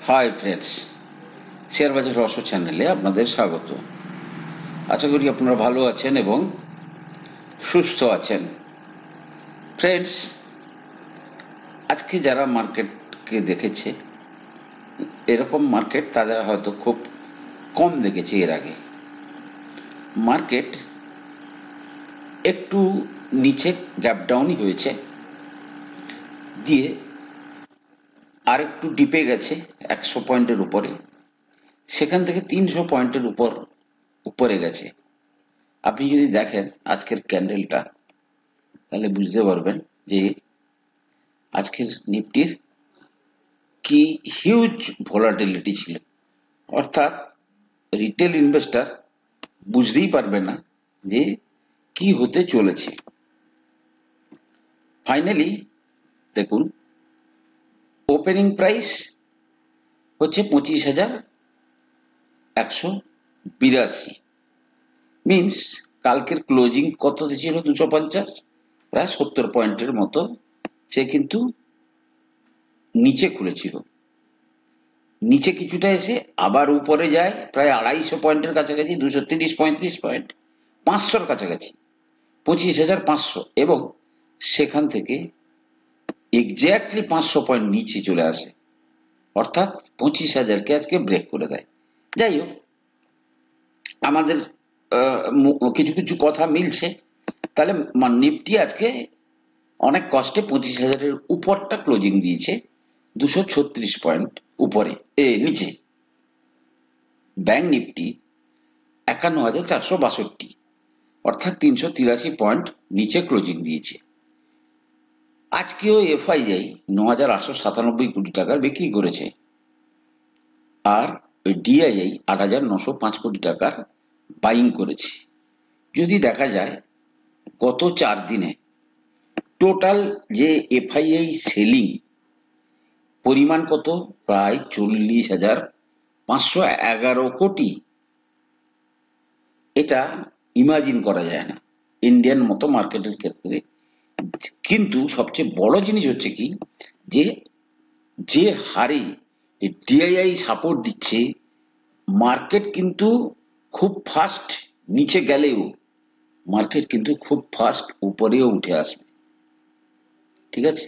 Hi friends, share বাজার রহস্য চ্যানেলে আপনাদের স্বাগত। আশা করি আপনারা ভালো আছেন এবং সুস্থ আছেন। ফ্রেন্ডস, আজকে যারা মার্কেটকে দেখেছে, এরকম মার্কেট তাদের হয়তো খুব কম দেখেছে এর আগে। মার্কেট একটু নিচে গ্যাপ ডাউনই হয়েছে, দিয়ে আর একটু ডিপে গেছে 100 পয়েন্টের উপরে, সেখান থেকে 300 পয়েন্টের উপরে গেছে। আপনি যদি দেখেন আজকের ক্যান্ডেলটা, তাহলে বুঝতে পারবেন যে আজকের নিফটির কি হিউজ ভোলাটিলিটি ছিল। অর্থাৎ রিটেল ইনভেস্টর বুঝতেই পারবে না যে কি হতে চলেছে। ফাইনালি দেখুন, ওপেনিং প্রাইস হচ্ছে 25,182, মিনস কালকের ক্লোজিং কত ছিল? 250, প্রায় 70 পয়েন্টের মতো সে কিন্তু নিচে খুলেছিল। নিচে কিছুটা এসে আবার উপরে যায় প্রায় 250 পয়েন্টের কাছাকাছি, 230-35 পয়েন্ট, 500-র কাছাকাছি, 25,500, এবং সেখান থেকে এক্স্যাক্টলি 500 পয়েন্ট নিচে চলে আসে, অর্থাৎ 25,000-কে আজকে ব্রেক করে দেয়। যাই হোক, আমাদের কিছু কিছু কথা মিলছে। তাহলে নিফটি আজকে অনেক কষ্টে 25,000-এর উপরটা ক্লোজিং দিয়েছে, 236 পয়েন্ট উপরে নিচে। ব্যাংক নিফটি 51,462, অর্থাৎ 383 পয়েন্ট নিচে ক্লোজিং দিয়েছে। আজকেও এফআইআই 9,897 কোটি টাকার বিক্রি করেছে, আর ডিআইআই 8,905 কোটি টাকার বাইং করেছে। যদি দেখা যায় গত 4 দিনে টোটাল যে এফআইআই সেলিং পরিমাণ কত? প্রায় 40,511 কোটি। এটা ইমাজিন করা যায় না ইন্ডিয়ান মতো মার্কেটের ক্ষেত্রে। কিন্তু সবচেয়ে বড় জিনিস হচ্ছে কি, যে হারে ডিআইআই সাপোর্ট দিচ্ছে, মার্কেট কিন্তু খুব ফাস্ট নিচে গেলেও মার্কেট কিন্তু খুব ফাস্ট উপরেও উঠে আসবে। ঠিক আছে,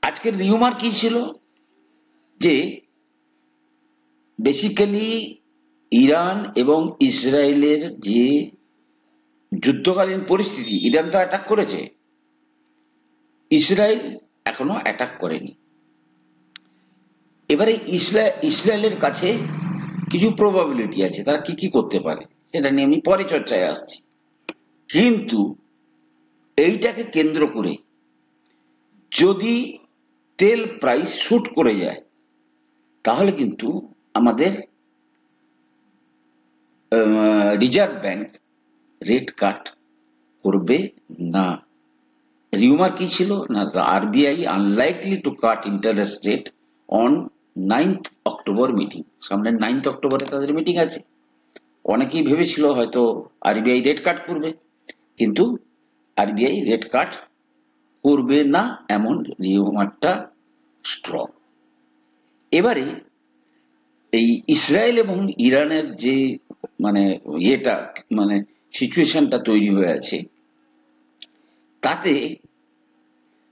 আজকের রিউমার কি ছিল? যে বেসিক্যালি ইরান এবং ইসরায়েলের যে যুদ্ধকালীন পরিস্থিতি, ইরান তো অ্যাটাক করেছে, ইসরায়েল এখনো অ্যাটাক করেনি। এবারে ইসরায়েলের কাছে কিছু প্রবাবিলিটি আছে, তারা কি কি করতে পারে সেটা নিয়ে আমি পরে চর্চায় আসছি। কিন্তু এইটাকে কেন্দ্র করে যদি তেল প্রাইস শুট করে যায়, তাহলে কিন্তু আমাদের রিজার্ভ ব্যাংক রেট কাট করবে না। রিউমার কি ছিল না, RBI unlikely to cut interest rate on 9th October meeting. সামনে 9th অক্টোবরে তাদের মিটিং আছে। অনেকেই ভেবেছিল হয়তো আরবিআই রেট কাট করবে, কিন্তু আরবিআই রেট কাট করবে না, এমন রিউমারটা স্ট্রং। এবারে এই ইসরায়েল এবং ইরানের যে সিচুয়েশনটা তৈরি হয়ে আছে, তাতে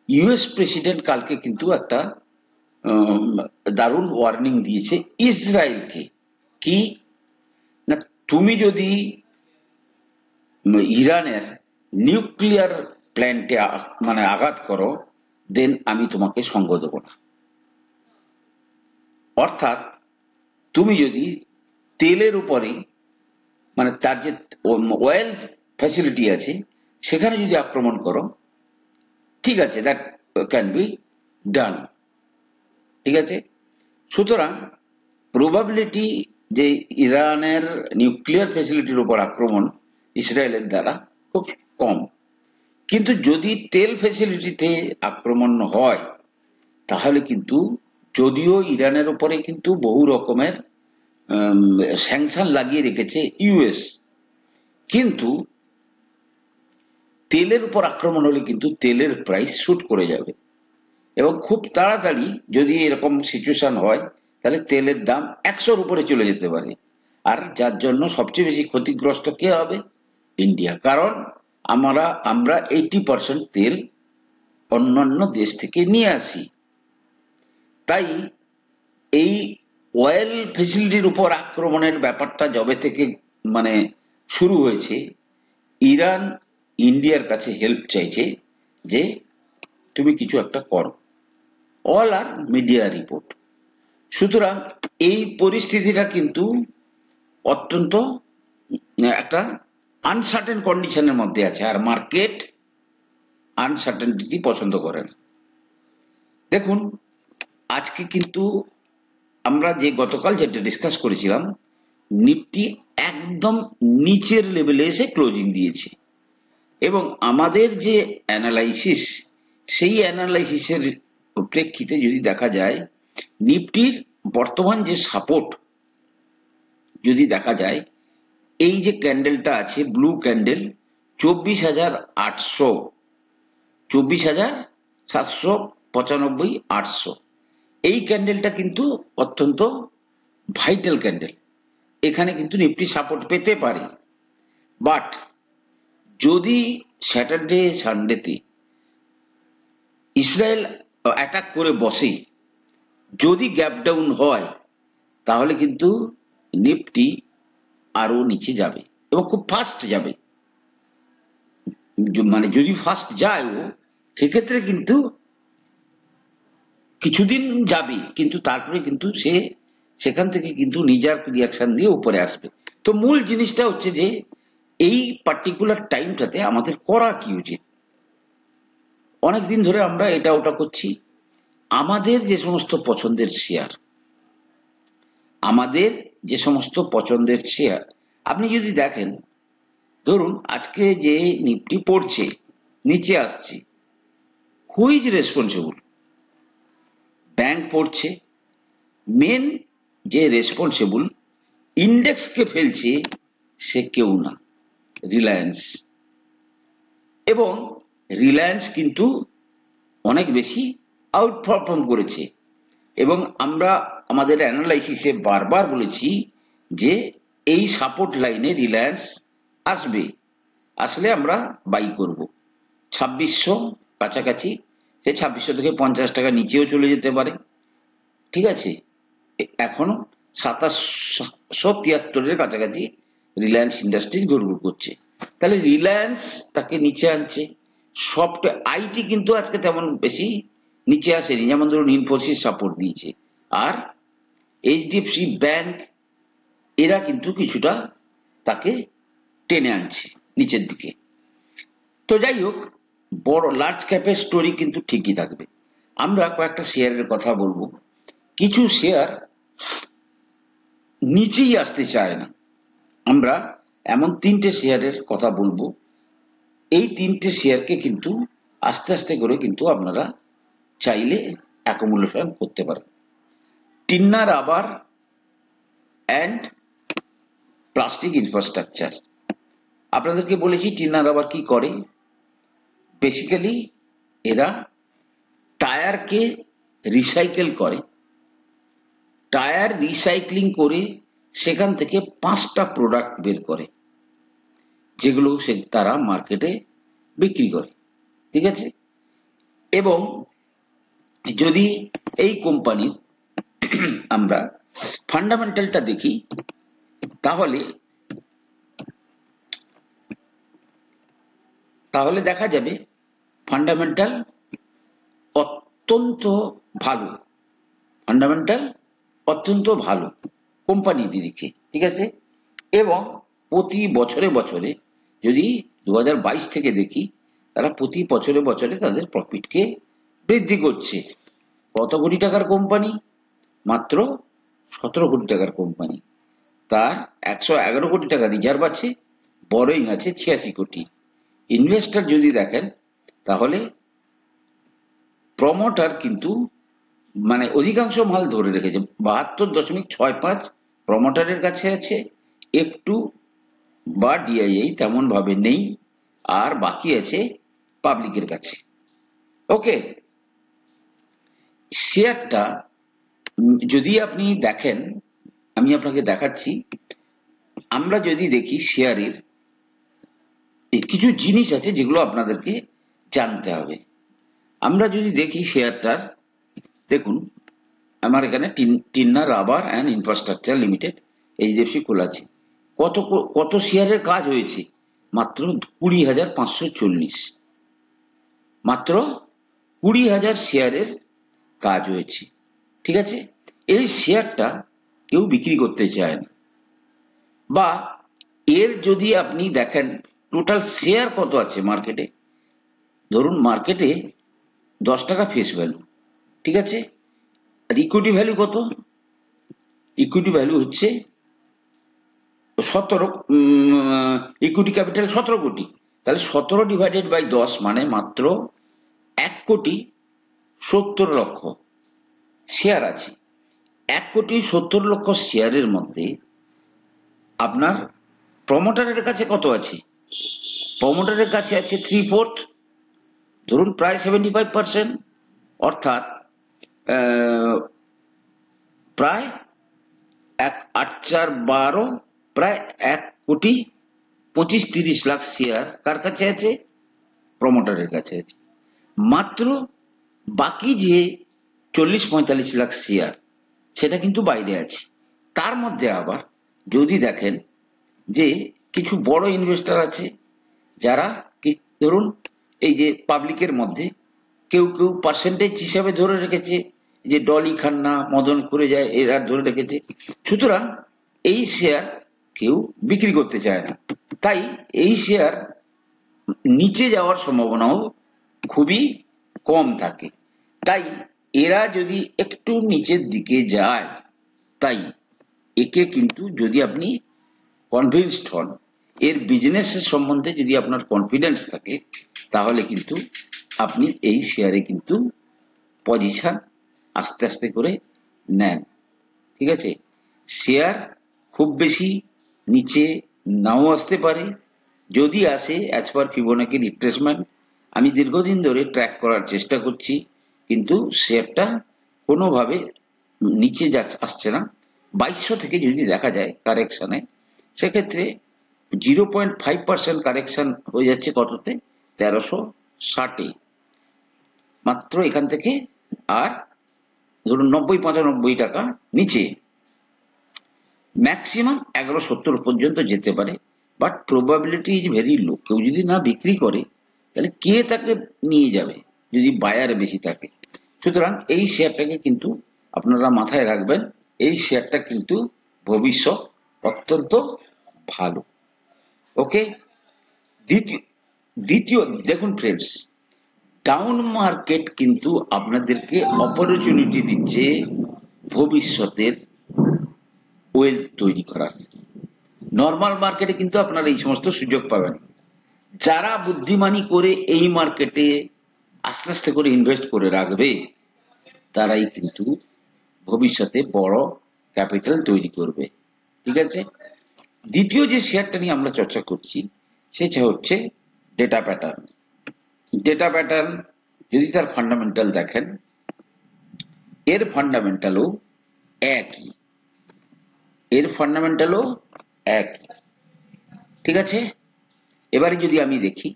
ইউএস প্রেসিডেন্ট কালকে কিন্তু একটা দারুণ ওয়ার্নিং দিয়েছে ইসরায়েলকে। কি না, তুমি যদি ইরানের নিউক্লিয়ার প্ল্যান্টে আঘাত করো, দেন আমি তোমাকে সঙ্গ দেব না। অর্থাৎ তুমি যদি তেলের উপরে তার যে অয়েল ফ্যাসিলিটি আছে সেখানে যদি আক্রমণ করো, ঠিক আছে, দ্যাট ক্যান বি ডান। ঠিক আছে, সুতরাং প্রবাবিলিটি যে ইরানের নিউক্লিয়ার ফ্যাসিলিটির উপর আক্রমণ ইসরায়েলের দ্বারা খুব কম। কিন্তু যদি তেল ফ্যাসিলিটিতে আক্রমণ হয়, তাহলে কিন্তু, যদিও ইরানের উপরে কিন্তু বহু রকমের স্যাংশন লাগিয়ে রেখেছে ইউএস, কিন্তু তেলের উপর আক্রমণ হলে কিন্তু তেলের প্রাইস শুট করে যাবে। এবং খুব তাড়াতাড়ি যদি এরকম সিচুয়েশন হয় তাহলে তেলের দাম 100-র উপরে চলে যেতে পারে। আর যার জন্য সবচেয়ে বেশি ক্ষতিগ্রস্ত কে হবে? ইন্ডিয়া। কারণ আমরা 80% তেল অন্যান্য দেশ থেকে নিয়ে আসি। তাই এই অয়েল ফেসিলিটির উপর আক্রমণের ব্যাপারটা যবে থেকে মানে শুরু হয়েছে, ইরান ইন্ডিয়ার কাছে হেল্প চাইছে যে তুমি কিছু একটা করো। অল আর মিডিয়া রিপোর্ট। সুতরাং এই পরিস্থিতিটা কিন্তু অত্যন্ত একটা আনসার্টেন কন্ডিশনের মধ্যে আছে, আর মার্কেট আনসার্টেনিটি পছন্দ করে না। দেখুন, আজকে কিন্তু আমরা যে গতকাল যেটা ডিসকাস করেছিলাম, নিফটি একদম নিচের লেভেলে এসে ক্লোজিং দিয়েছে এবং আমাদের যে অ্যানালাইসিস, সেই অ্যানালাইসিসের প্রেক্ষিতে যদি দেখা যায়, নিফটির বর্তমান যে সাপোর্ট যদি দেখা যায়, এই যে ক্যান্ডেলটা আছে ব্লু ক্যান্ডেল 24,800, 24,795, 800, এই ক্যান্ডেলটা কিন্তু অত্যন্ত ভাইটাল ক্যান্ডেল। এখানে কিন্তু নিফটি সাপোর্ট পেতে পারে। বাট যদি স্যাটারডে সানডেতে ইসরায়েল অ্যাটাক করে বসে, যদি গ্যাপ ডাউন হয়, তাহলে কিন্তু নিফটি আরো নিচে যাবে এবং খুব ফাস্ট যাবে। মানে যদি ফাস্ট যায় ও, সেক্ষেত্রে কিন্তু কিছুদিন যাবে, কিন্তু তারপরে কিন্তু সেখান থেকে কিন্তু নিজের রিয়াকশন দিয়ে উপরে আসবে। তো মূল জিনিসটা হচ্ছে যে এই পার্টিকুলার টাইমটাতে আমাদের করা কি উচিত। অনেকদিন ধরে আমরা এটা ওটা করছি। আমাদের যে সমস্ত পছন্দের শেয়ার, আপনি যদি দেখেন, ধরুন আজকে যে নিফটি পড়ছে, নিচে আসছে, হু ইজ রেসপন্সিবল? ব্যাংক পড়ছে। মেন যে রেসপন্সিবল ইন্ডেক্সকে ফেলছে সে কেউ না, রিলায়েন্স। এবং রিলায়েন্স কিন্তু অনেক বেশি আউট পারফর্ম করেছে এবং আমরা আমাদের অ্যানালাইসিসে বারবার বলেছি যে এই সাপোর্ট লাইনে রিলায়েন্স আসবে, আসলে আমরা বাই করব। 2600 কাছাকাছি, সে 2600 থেকে 50 টাকা নিচেও চলে যেতে পারে, ঠিক আছে। এখনো 2773-এর কাছাকাছি রিলায়েন্স ইন্ডাস্ট্রিজ ঘুরঘুর করছে। তাহলে রিলায়েন্স তাকে নিচে আনছে। সফটওয়্যার আইটি কিন্তু আজকে তেমন বেশি নিচে আসেনি, যেমন ধরুন ইনফোসিস সাপোর্ট দিয়েছে, আর এইচডিএফসি ব্যাংক এরা কিন্তু কিছুটা তাকে টেনে আনছে নিচের দিকে। তো যাই হোক, বড় লার্জ ক্যাপের স্টোরি কিন্তু ঠিকই থাকবে। আমরা কয়েকটা শেয়ারের কথা বলবো। কিছু শেয়ার নিচেই আসতে চায় না। আমরা এমন 3টে শেয়ারের কথা বলবো। এই 3টে শেয়ারকে কিন্তু আস্তে আস্তে করে কিন্তু আপনারা চাইলে অ্যাকুমুলেশন করতে পারেন। টিন্না রাবার অ্যান্ড প্লাস্টিক ইনফ্রাস্ট্রাকচার। আপনাদেরকে বলেছি টিন্না রাবার কি করে। বেসিক্যালি এরা টায়ারকে রিসাইকেল করে, টায়ার রিসাইক্লিং করে সেখান থেকে 5টা প্রোডাক্ট বের করে, যেগুলো তারা মার্কেটে বিক্রি করে, ঠিক আছে। এবং যদি এই কোম্পানির আমরা ফান্ডামেন্টালটা দেখি, তাহলে দেখা যাবে ফান্ডামেন্টাল অত্যন্ত ভালো, কোম্পানি দিকে, ঠিক আছে। এবং প্রতি বছরে বছরে যদি 2022 থেকে দেখি, তারা প্রতি বছরে বছরে তাদের প্রফিটকে বৃদ্ধি করছে। কত কোটি টাকার কোম্পানি? মাত্র 17 কোটি টাকার কোম্পানি। তার 111 কোটি টাকা রিজার্ভ আছে, বরোইং আছে 86 কোটি। ইনভেস্টর যদি দেখেন, তাহলে প্রমোটার কিন্তু মানে অধিকাংশ মাল ধরে রেখেছে। 72.65 প্রমোটারের কাছে আছে, F2 বা ডিআইআই তেমন ভাবে নেই, আর বাকি আছে পাবলিকের কাছে। ওকে, শেয়ারটা যদি আপনি দেখেন, আমি আপনাকে দেখাচ্ছি, আমরা যদি দেখি শেয়ারের কিছু জিনিস আছে যেগুলো আপনাদেরকে জানতে হবে। আমরা যদি দেখি শেয়ারটার, দেখুন আমার এখানে Tinna rubber and infrastructure limited HDFC খোলা আছে। কত শেয়ারের কাজ হয়েছে? মাত্র 20,540। মাত্র 20,000 শেয়ারের কাজ হয়েছে। ঠিক আছে, এই শেয়ারটা কেউ বিক্রি করতে চায় না। বা এর যদি আপনি দেখেন টোটাল শেয়ার কত আছে মার্কেটে, ধরুন মার্কেটে 10 টাকা ফেস ভ্যালু, ঠিক আছে, আর ইকুইটি ভ্যালু কত? ইকুইটি ভ্যালু হচ্ছে 17, ইকুইটি ক্যাপিটাল 17 কোটি। তাহলে 17 ডিভাইডেড বাই 10 মানে মাত্র 1,70,00,000 শেয়ার আছে। 1,70,00,000 শেয়ারের মধ্যে আপনার প্রমোটারের কাছে কত আছে? প্রমোটারের কাছে আছে 3/4, ধরুন প্রায় 75%, অর্থাৎ প্রায় 1/8/4 প্রায় 1,25,30,00,000 শেয়ার কার কাছে আছে? প্রমোটারের কাছে আছে। মাত্র বাকি যে 40-45 লাখ শেয়ার, সেটা কিন্তু বাইরে আছে। তার মধ্যে আবার যদি দেখেন যে কিছু বড় ইনভেস্টর আছে যারা ধরুন এই যে পাবলিকের মধ্যে কেউ কেউ পার্সেন্টেজ হিসাবে ধরে রেখেছে, যে ডলি খান্না, মদন করে যায়, এরা ধরে রেখেছে। সুতরাং এই শেয়ার কেউ বিক্রি করতে চায় না, তাই এই শেয়ার নিচে যাওয়ার সম্ভাবনাও খুবই কম থাকে। তাই এরা যদি একটু নিচের দিকে যায়, তাই একে কিন্তু যদি আপনি কনভিন্সড হন, এর বিজনেসের সম্বন্ধে যদি আপনার কনফিডেন্স থাকে, তাহলে কিন্তু আপনি এই শেয়ারে কিন্তু পজিশন আস্তে আস্তে করে নেন। ঠিক আছে, শেয়ার খুব বেশি নিচে নাও আসতে পারে, যদি আসে অ্যাজ পার ফিবোনাকি রিট্রেসমেন্ট আমি দীর্ঘদিন ধরে ট্র্যাক করার চেষ্টা করছি, কিন্তু শেয়ারটা কোনোভাবে নিচে আসছে না। 2200 থেকে যদি দেখা যায় কারেকশনে, সেক্ষেত্রে 0.5% কারেকশন হয়ে যাচ্ছে কততে? 1360-এ। মাত্র এখান থেকে আর ধরুন 90-95 টাকা নিচে, ম্যাক্সিমাম 1170 পর্যন্ত যেতে পারে, but probability is very low. কেউ যদি না বিক্রি করে, তাহলে কে তাকে নিয়ে যাবে যদি বায়ার বেশি থাকে? সুতরাং এই শেয়ারটাকে কিন্তু আপনারা মাথায় রাখবেন, এই শেয়ারটা কিন্তু ভবিষ্যৎ অত্যন্ত ভালো। ওকে, দ্বিতীয় দ্বিতীয় দেখুন ফ্রেন্ডস, ডাউন মার্কেট কিন্তু আপনাদেরকে অপরচুনিটি দিচ্ছে ভবিষ্যতের ওয়েলথ তৈরি করার। নর্মাল মার্কেটে কিন্তু আপনারা এই সমস্ত সুযোগ পাবেন। যারা বুদ্ধিমানি করে এই মার্কেটে আস্তে আস্তে করে ইনভেস্ট করে রাখবে, তারাই কিন্তু ভবিষ্যতে বড় ক্যাপিটাল তৈরি করবে। ঠিক আছে, দ্বিতীয় যে শেয়ারটা নিয়ে আমরা চর্চা করছি সেটা হচ্ছে ডেটা প্যাটার্ন। ডেটা প্যাটার্ন যদি তার ফান্ডামেন্টাল দেখেন, এর ফান্ডামেন্টালও একই, এর ফান্ডামেন্টালও একই। ঠিক আছে, এবারে যদি আমি দেখি,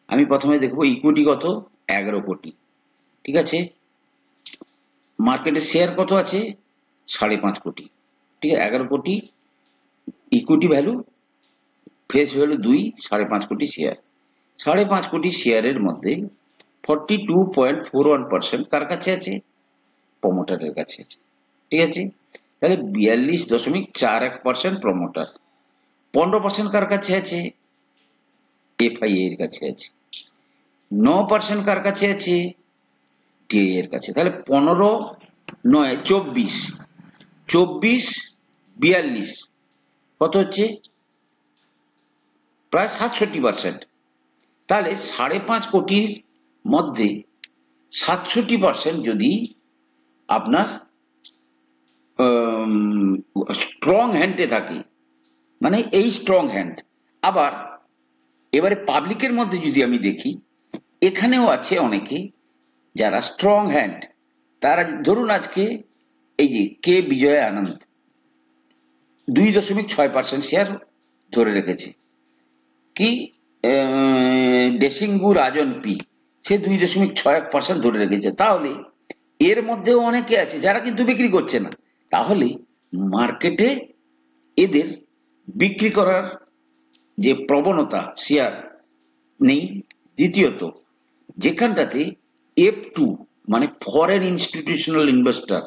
আমি প্রথমে দেখবো ইকুইটি কত? 11 কোটি। ঠিক আছে, মার্কেটের শেয়ার কত আছে? 5.5 কোটি। ঠিক আছে, 11 কোটি ইকুইটি ভ্যালু, ফেস ভ্যালু 2, 5.5 কোটি শেয়ার। 5.5 কোটি শেয়ারের মধ্যে 42.41% কার কাছে আছে? প্রমোটারের কাছে আছে। ঠিক আছে, তাহলে 42.41% প্রমোটার, 15% কার কাছে আছে? এফআইএ এর কাছে আছে। 9% কার কাছে আছে? টিআই এর কাছে। তাহলে 15, 9, 24, 42 কত হচ্ছে? প্রায় 67%। তাহলে 5.5 কোটির মধ্যে 67% যদি আপনার স্ট্রং হ্যান্ডে থাকে, মানে এই স্ট্রং হ্যান্ড। আবার এবারে পাবলিকের মধ্যে যদি আমি দেখি, এখানেও আছে অনেকে যারা স্ট্রং হ্যান্ড, তারা ধরুন আজকে এই যে কে বিজয় আনন্দ 2.6% শেয়ার ধরে রেখেছে, কি ডেসিঙ্গু রাজন পি সে 2.61% ধরে রেখেছে। তাহলে এর মধ্যেও অনেকে আছে যারা কিন্তু বিক্রি করছে না। তাহলে মার্কেটে এদের বিক্রি করার যে প্রবণতা শেয়ার নেই। দ্বিতীয়ত, যেখানটাতে F2 মানে ফরেন ইনস্টিটিউশনাল ইনভেস্টর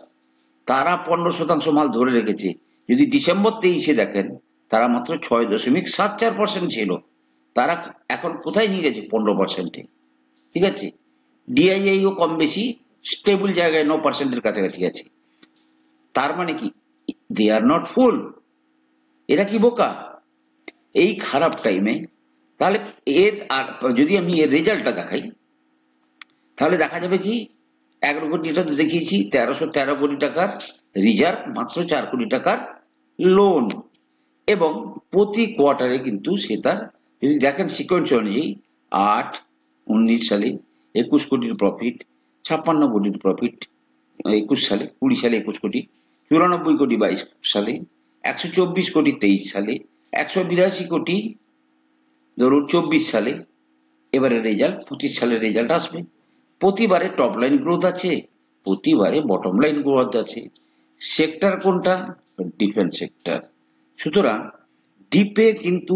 তারা 15% মাল ধরে রেখেছে। যদি ডিসেম্বর 23-এ দেখেন তারা মাত্র 6.74% ছিল, তারা এখন কোথায় নিয়ে গেছে 15%-এ। ঠিক আছে, ডিআইআইও কম বেশি স্টেবল জায়গায় 9%-এর কাছাকাছি আছে। তার মানে কি দে আর নট ফুল, এরা কি বোকা এই খারাপ টাইমে? তাহলে এর আর যদি আমি এর রেজাল্টটা দেখাই তাহলে দেখা যাবে কি 11 কোটিটা তো দেখিয়েছি, 1313 কোটি টাকার রিজার্ভ, মাত্র 4 কোটি টাকার লোন, এবং প্রতি কোয়ার্টারে কিন্তু সে তার যদি দেখেন সিকোয়েন্স অনুযায়ী 8, 19 সালে 21 কোটির প্রফিট, 56 কোটির প্রফিট 21 সালে, 20 সালে 21 কোটি, 94 কোটি 22 সালে, 124 কোটি 23 সালে, 182 কোটি ধরুন 24 সালে। এবারে রেজাল্ট 25 সালের রেজাল্ট আসবে। প্রতিবারে টপ লাইন গ্রোথ আছে, প্রতিবারে বটম লাইন গ্রোথ আছে। সেক্টর কোনটা? Defence sector. সুতরাং ডিপে কিন্তু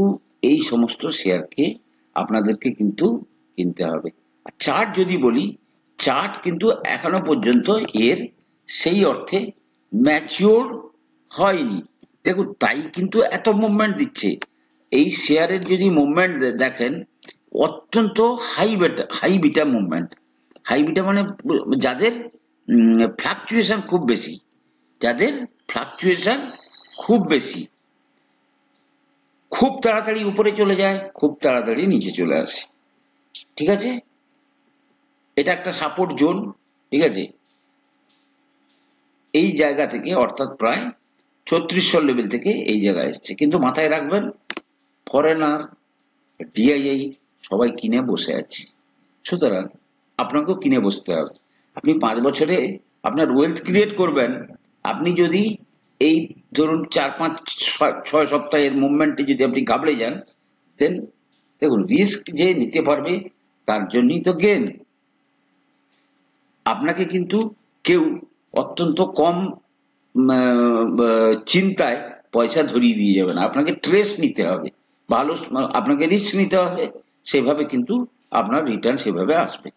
এই সমস্ত শেয়ারকে আপনাদেরকে কিন্তু কিনতে হবে। চার্ট যদি বলি, চার্ট কিন্তু এখনো পর্যন্ত এর সেই অর্থে ম্যাচিওর হয়নি। দেখুন তাই কিন্তু এত মুভমেন্ট দিচ্ছে। এই শেয়ারের যদি মুভমেন্ট দেখেন অত্যন্ত high beta movement. High beta মানে যাদের ফ্লাকচুয়েশন খুব বেশি, যাদের ফ্লাকচুয়েশন খুব বেশি, খুব তাড়াতাড়ি উপরে চলে যায়, খুব তাড়াতাড়ি নিচে চলে আসে। ঠিক আছে, এটা একটা সাপোর্ট জোন। ঠিক আছে, এই জায়গা থেকে অর্থাৎ প্রায় 3600 লেভেল থেকে এই জায়গায় এসছে। কিন্তু মাথায় রাখবেন ফরেনার, ডিআইআই সবাই কিনে বসে আছে। সুতরাং আপনাকেও কিনে বসতে হবে। আপনি 5 বছরে আপনার ওয়েলথ ক্রিয়েট করবেন। আপনি যদি এই ধরুন 4-5-6 সপ্তাহের মুভমেন্টে যদি আপনি ঘাবড়ে যান, দেন দেখুন রিস্ক যে নিতে পারবে তার জন্যই তো গেন। আপনাকে কিন্তু কেউ অত্যন্ত কম চিন্তায় পয়সা ধরিয়ে দিয়ে যাবে না। আপনাকে ট্রেস নিতে হবে, ভালো আপনাকে রিস্ক নিতে হবে, সেভাবে কিন্তু আপনার রিটার্ন সেভাবে আসবে।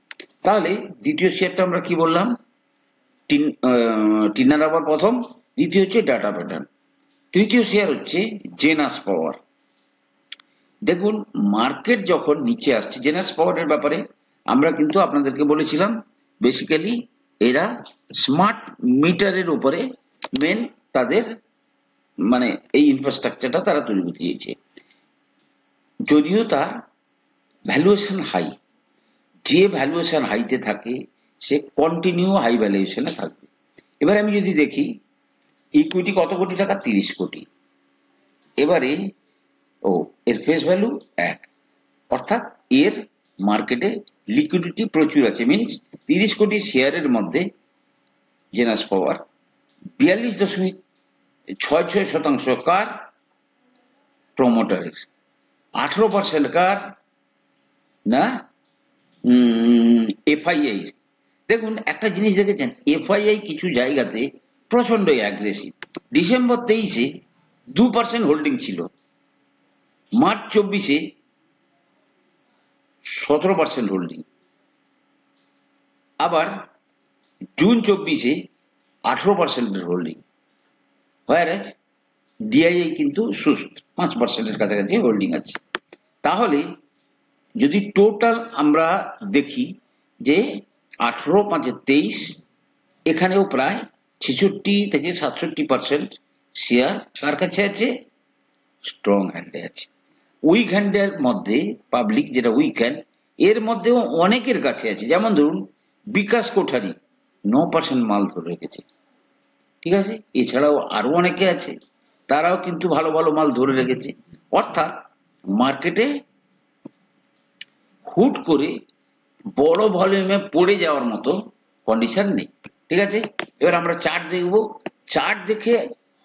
তাহলে দ্বিতীয় শেয়ারটা আমরা কি বললাম? টিনা রাবার প্রথম, দ্বিতীয় হচ্ছে ডাটা প্যাটার্ন, তৃতীয় শেয়ার হচ্ছে জেনাস পাওয়ার। দেখুন মার্কেট যখন নিচে আসছে, জেনাস পাওয়ারের ব্যাপারে আমরা কিন্তু আপনাদেরকে বলেছিলাম বেসিক্যালি এরা স্মার্ট মিটারের উপরে মেন তাদের মানে এই ইনফ্রাস্ট্রাকচারটা তারা তৈরি করতে চেয়েছে। যদিও তার ভ্যালুয়েশন হাই, যে ভ্যালুয়েশন হাইতে থাকে সে কন্টিনিউ হাই ভ্যালুয়েশনে থাকবে। এবার আমি যদি দেখি ইকুইটি কত কোটি টাকা? 30 কোটি। এবারে এর ফেস ভ্যালু 1, অর্থাৎ এর মার্কেটে লিকুইডিটি প্রচুর আছে। মিনস 30 কোটি শেয়ারের মধ্যে জেনাস পাওয়ার 42.66% কার? প্রমোটারের। 18% কার? না এফআইআই। দেখুন একটা জিনিস দেখেছেন, এফআইআই কিছু জায়গাতে প্রচন্ড অ্যাগ্রেসিভ। ডিসেম্বর 23-এ 2% হোল্ডিং ছিল, মার্চ 24-এ 17% হোল্ডিং, আবার জুন 24-এ 18% হোল্ডিং। হোয়ারাজ ডিআইআই কিন্তু সুস্থ 5%-এর কাছাকাছি হোল্ডিং আছে। তাহলে যদি টোটাল আমরা দেখি যে 18-5-23, এখানেও প্রায় 66-67% শেয়ার কার কাছে আছে? স্ট্রং হ্যান্ডে আছে। উইক হ্যান্ডের মধ্যে পাবলিক যেটা উইক হ্যান্ড, এর মধ্যেও অনেকের কাছে আছে। যেমন ধরুন বিকাশ কোঠারি 9% মাল ধরে রেখেছে। ঠিক আছে, এছাড়াও আরো অনেকে আছে, তারাও কিন্তু ভালো ভালো মাল ধরে রেখেছে। অর্থাৎ মার্কেটে হুট করে বড় ভলিউমে পড়ে যাওয়ার মতো কন্ডিশন নেই। ঠিক আছে, এবার আমরা চার্ট দেখব। চার্ট দেখে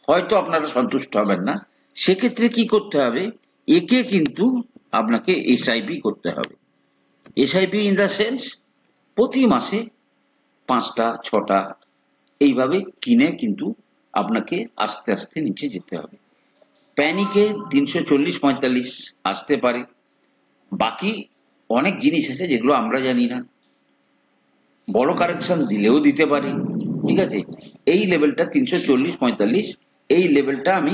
হয়তো আপনারা সন্তুষ্ট হবেন না, সেক্ষেত্রে কি করতে হবে, একে কিন্তু আপনাকে এসআইপি করতে হবে। এসআইপি ইন দ্য সেন্স প্রতি মাসে 5টা 6টা এইভাবে কিনে কিন্তু আপনাকে আস্তে আস্তে নিচে যেতে হবে। প্যানিকে 340-45 আসতে পারে, বাকি অনেক জিনিস আছে যেগুলো আমরা জানি না, বড় কারেকশন দিলেও দিতে পারে। ঠিক আছে, এই লেভেলটা 340-45, এই লেভেলটা আমি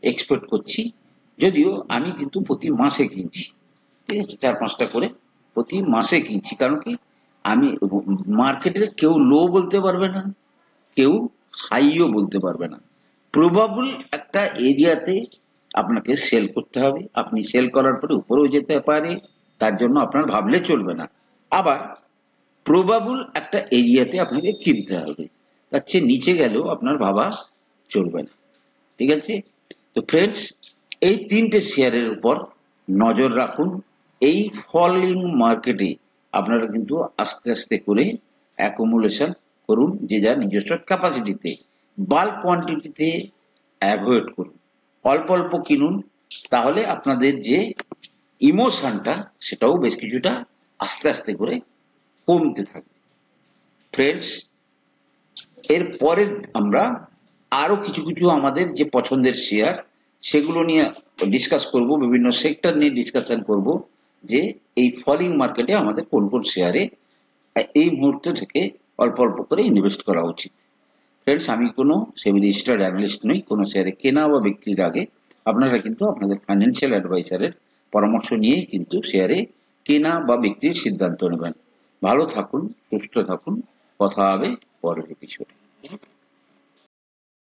এক্সপেক্ট করছি, যদিও আমি কিন্তু প্রতি মাসে কিনছি। ঠিক আছে, 4-5টা করে প্রতি মাসে কিনছি, কারণ কি আমি মার্কেটের কেউ লো বলতে পারবে না, কেউ হাইও বলতে পারবে না। প্রবাবল একটা এরিয়াতে আপনাকে সেল করতে হবে, আপনি সেল করার পরে উপরেও যেতে পারে, তার জন্য আপনার ভাবলে চলবে না। আবার প্রবাবল একটা এরিয়াতে আপনাকে কিনতে হবে, তার চেয়ে নিচে গেলেও আপনার ভাবা চলবে না। ঠিক আছে, তো ফ্রেন্ডস, এই 3টে শেয়ারের উপর নজর রাখুন। এই ফলিং মার্কেটে আপনারা কিন্তু আস্তে আস্তে করে অ্যাকুমুলেশন করুন, যে যার নিজস্ব ক্যাপাসিটিতে। বাল্ক কোয়ান্টিটিতে অ্যাভয়েড করুন, অল্প অল্প কিনুন, তাহলে আপনাদের যে ইমোশনটা সেটাও বেশ কিছুটা আস্তে আস্তে করে কমতে থাকবে। ফ্রেন্ডস, এরপরে আমরা আরো কিছু কিছু আমাদের যে পছন্দের শেয়ার সেগুলো নিয়ে ডিসকাস করব, বিভিন্ন সেক্টর নিয়ে ডিসকাশন করব, যে এই ফলিং মার্কেটে আমাদের কোন কোন শেয়ারে এই মুহূর্ত থেকে অল্প অল্প করে ইনভেস্ট করা উচিত। ফ্রেন্ডস, আমি কোনো সেবি রেজিস্টার্ড অ্যানালিস্ট নই, কোনো শেয়ারে কেনা বা বিক্রির আগে আপনারা কিন্তু আপনাদের ফাইন্যান্সিয়াল অ্যাডভাইসারের পরামর্শ নিয়েই কিন্তু শেয়ারে কেনা বা বিক্রির সিদ্ধান্ত নেবেন। ভালো থাকুন, সুস্থ থাকুন, কথা হবে পরের এপিসোডে।